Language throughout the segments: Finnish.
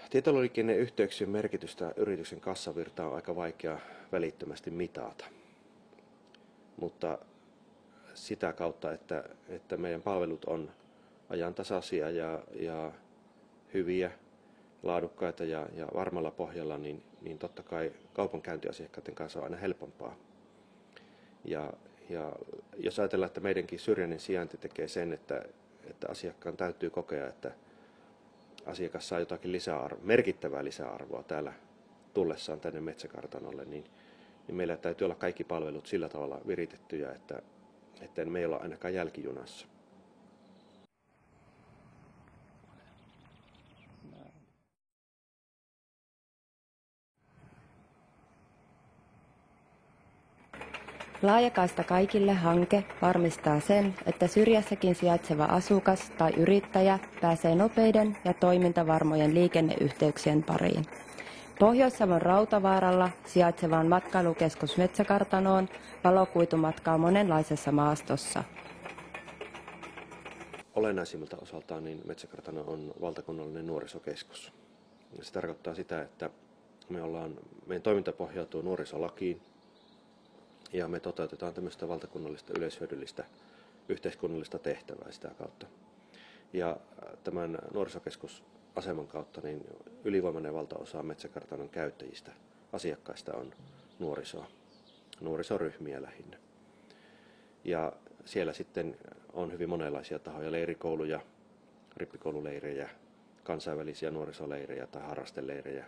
Tietoliikenneyhteyksien merkitystä yrityksen kassavirtaan on aika vaikea välittömästi mitata, mutta sitä kautta, että meidän palvelut on ajantasaisia ja hyviä, laadukkaita ja varmalla pohjalla, niin totta kai kaupankäyntiasiakkaiden kanssa on aina helpompaa. Ja jos ajatellaan, että meidänkin syrjäinen sijainti tekee sen, että asiakkaan täytyy kokea, että asiakas saa jotakin merkittävää lisäarvoa täällä tullessaan tänne metsäkartanolle, niin meillä täytyy olla kaikki palvelut sillä tavalla viritettyjä, että me ei olla ainakaan jälkijunassa. Laajakaista kaikille -hanke varmistaa sen, että syrjässäkin sijaitseva asukas tai yrittäjä pääsee nopeiden ja toimintavarmojen liikenneyhteyksien pariin. Pohjois-Savon Rautavaaralla sijaitsevaan matkailukeskus Metsäkartanoon valokuitumatkaa monenlaisessa maastossa. Olennaisimmalta osaltaan niin Metsäkartano on valtakunnallinen nuorisokeskus. Se tarkoittaa sitä, että meidän toiminta pohjautuu nuorisolakiin ja me toteutetaan tämmöistä valtakunnallista yleishyödyllistä yhteiskunnallista tehtävää sitä kautta. Ja tämän nuorisokeskusaseman kautta niin ylivoimainen valtaosa Metsäkartanon käyttäjistä, asiakkaista on nuorisoryhmiä lähinnä. Ja siellä sitten on hyvin monenlaisia tahoja, leirikouluja, rippikoululeirejä, kansainvälisiä nuorisoleirejä tai harrasteleirejä.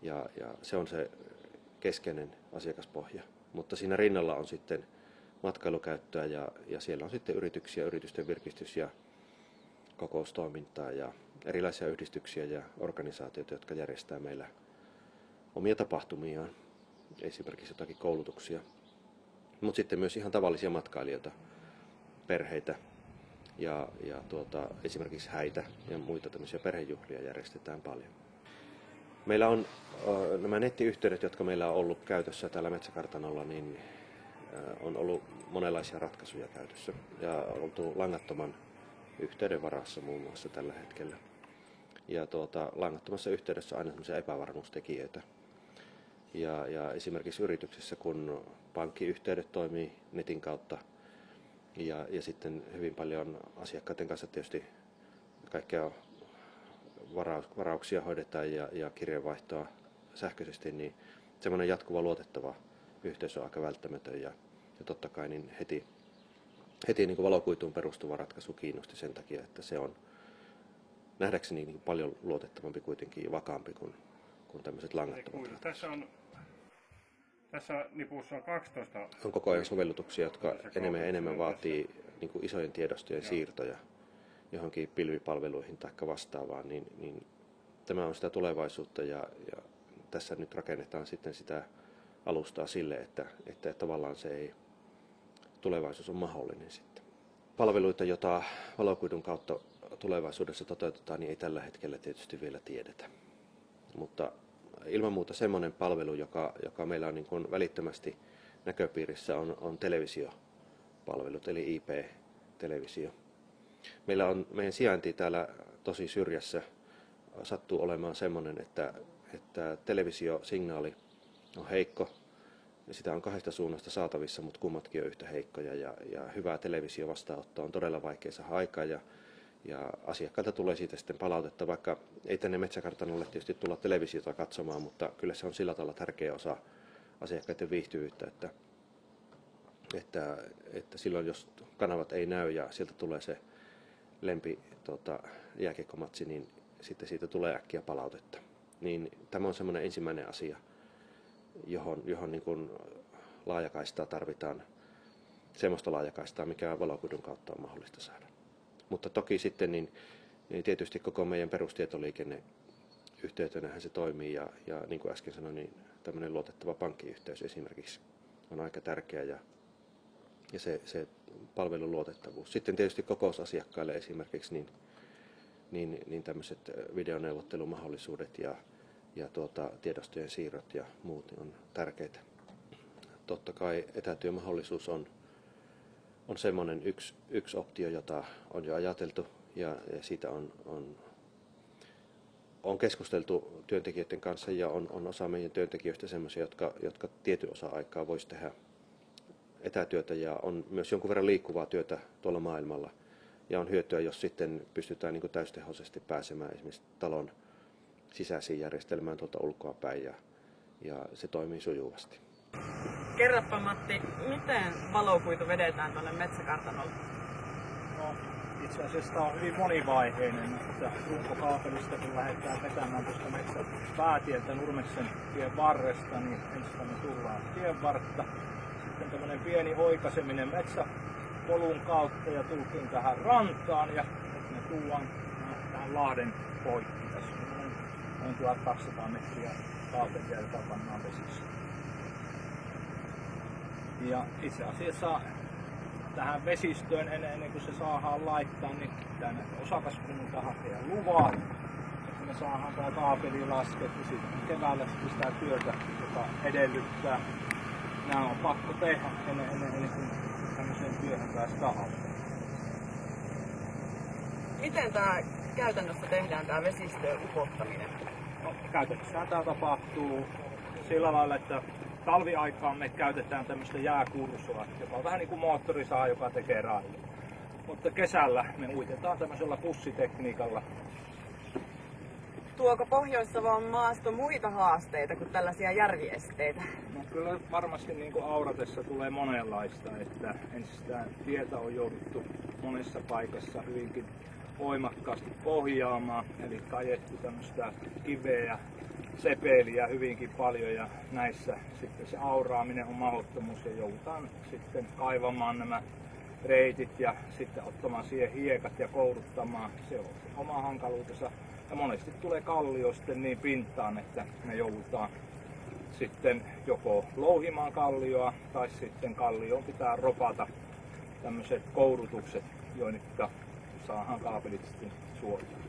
Ja se on se keskeinen asiakaspohja. Mutta siinä rinnalla on sitten matkailukäyttöä ja siellä on sitten yrityksiä, yritysten virkistys- ja kokoustoimintaa ja erilaisia yhdistyksiä ja organisaatioita, jotka järjestää meillä omia tapahtumiaan, esimerkiksi jotakin koulutuksia. Mutta sitten myös ihan tavallisia matkailijoita, perheitä ja esimerkiksi häitä ja muita tämmöisiä perhejuhlia järjestetään paljon. Meillä on nämä nettiyhteydet, jotka meillä on ollut käytössä täällä Metsäkartanolla, niin on ollut monenlaisia ratkaisuja käytössä ja on oltu langattoman yhteyden varassa muun muassa tällä hetkellä. Ja langattomassa yhteydessä on aina sellaisia epävarmuustekijöitä. Ja esimerkiksi yrityksessä, kun pankkiyhteydet toimii netin kautta ja sitten hyvin paljon asiakkaiden kanssa tietysti kaikkea varauksia hoidetaan ja kirjeenvaihtoa sähköisesti, niin semmoinen jatkuva luotettava yhteys on aika välttämätön ja totta kai niin heti niin kuin valokuituun perustuva ratkaisu kiinnosti sen takia, että se on nähdäkseni niin paljon luotettavampi kuitenkin ja vakaampi kuin tämmöiset langattomat ratkaisut. Tässä nipussa on 12. On koko ajan sovellutuksia, jotka enemmän vaatii niin kuin isojen tiedostojen siirtoja johonkin pilvipalveluihin tai vastaavaan, niin tämä on sitä tulevaisuutta ja tässä nyt rakennetaan sitten sitä alustaa sille, että tavallaan tulevaisuus on mahdollinen sitten. Palveluita, joita valokuidun kautta tulevaisuudessa toteutetaan, niin ei tällä hetkellä tietysti vielä tiedetä. Mutta ilman muuta semmoinen palvelu, joka meillä on niin kuin välittömästi näköpiirissä, on televisiopalvelut, eli IP-televisio. Meidän sijainti täällä tosi syrjässä sattuu olemaan semmoinen, että televisiosignaali on heikko. Ja sitä on kahdesta suunnasta saatavissa, mutta kummatkin on yhtä heikkoja. Ja hyvää televisiovastaanottoa on todella vaikea saada aikaan. Ja asiakkailta tulee siitä sitten palautetta, vaikka ei tänne Metsäkartanolle tietysti tulla televisiota katsomaan, mutta kyllä se on sillä tavalla tärkeä osa asiakkaiden viihtyvyyttä, että silloin jos kanavat ei näy ja sieltä tulee se lempi jääkiekkomatsi, niin sitten siitä tulee äkkiä palautetta. Niin tämä on semmoinen ensimmäinen asia, johon niin kuin laajakaistaa tarvitaan, semmoista laajakaistaa, mikä valokuidun kautta on mahdollista saada. Mutta toki sitten niin tietysti koko meidän perustietoliikenne yhteytenähän se toimii ja niin kuin äsken sanoin, niin tämmöinen luotettava pankkiyhteys esimerkiksi on aika tärkeä ja se palvelun luotettavuus. Sitten tietysti kokousasiakkaille esimerkiksi niin tämmöiset videoneuvottelumahdollisuudet ja tiedostojen siirrot ja muut on tärkeitä. Totta kai etätyömahdollisuus on semmoinen yksi optio, jota on jo ajateltu ja siitä on on keskusteltu työntekijöiden kanssa ja on osa meidän työntekijöistä sellaisia, jotka tietyn osa aikaa voisi tehdä etätyötä ja on myös jonkun verran liikkuvaa työtä tuolla maailmalla. Ja on hyötyä, jos sitten pystytään niin kuin täystehoisesti pääsemään esimerkiksi talon sisäisiin järjestelmään tuolta ulkoa päin ja se toimii sujuvasti. Kerropa Matti, miten valokuitu vedetään tuonne metsäkartanolle? No, itse asiassa tämä on hyvin monivaiheinen, että runkokaapelista kun lähdetään vetämään tuosta metsän päätieltä Nurmeksen tien varresta, niin ensin me tullaan tien vartta. Sitten tämmöinen pieni oikaiseminen metsäpolun kautta ja tultiin tähän rantaan ja me tullaan tähän lahden poikki. Tässä on noin 1200 metriä kaapelia, joka pannaan vesiksi. Ja itse asiassa tähän vesistöön ennen kuin se saadaan laittaa, niin pitää osakaskunnalta hakea luvat, että me saadaan tämä kaapeli laskettu sitten keväällä sitä työtä, joka edellyttää. Nämä on pakko tehdä ennen kuin tämmöiseen työhön päästään aloittamaan. Miten tämä käytännössä tehdään, tämä vesistöön upottaminen? No, käytännössä tämä tapahtuu sillä lailla, että talviaikaan me käytetään tämmöistä jääkursoa, joka on vähän niin kuin moottorisaha, joka tekee rallin. Mutta kesällä me uitetaan tämmöisellä pussitekniikalla. Tuoko Pohjois-Savon maasto muita haasteita kuin tällaisia järviesteitä? No, kyllä varmasti niin kuin auratessa tulee monenlaista, että ensistään tietä on jouduttu monessa paikassa hyvinkin voimakkaasti pohjaamaan, eli ajettu tämmöistä kiveä ja sepeliä hyvinkin paljon ja näissä sitten se auraaminen on mahdottomuus ja joudutaan sitten kaivamaan nämä reitit ja sitten ottamaan siihen hiekat ja kouruttamaan. Se on oma hankaluutensa ja monesti tulee kallio sitten niin pintaan, että me joudutaan sitten joko louhimaan kallioa tai sitten kallioon pitää ropata tämmöiset kourutukset, joinikka saadaan kaapelit sitten suojaan.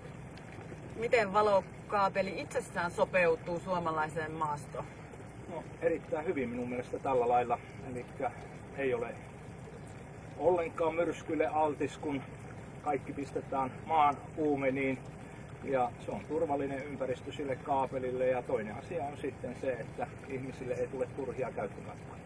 Miten valokaapeli itsessään sopeutuu suomalaiseen maastoon? No, erittäin hyvin minun mielestä tällä lailla. Eli ei ole ollenkaan myrskylle altis, kun kaikki pistetään maan uumeniin. Ja se on turvallinen ympäristö sille kaapelille. Ja toinen asia on sitten se, että ihmisille ei tule turhia käyttömatkoja.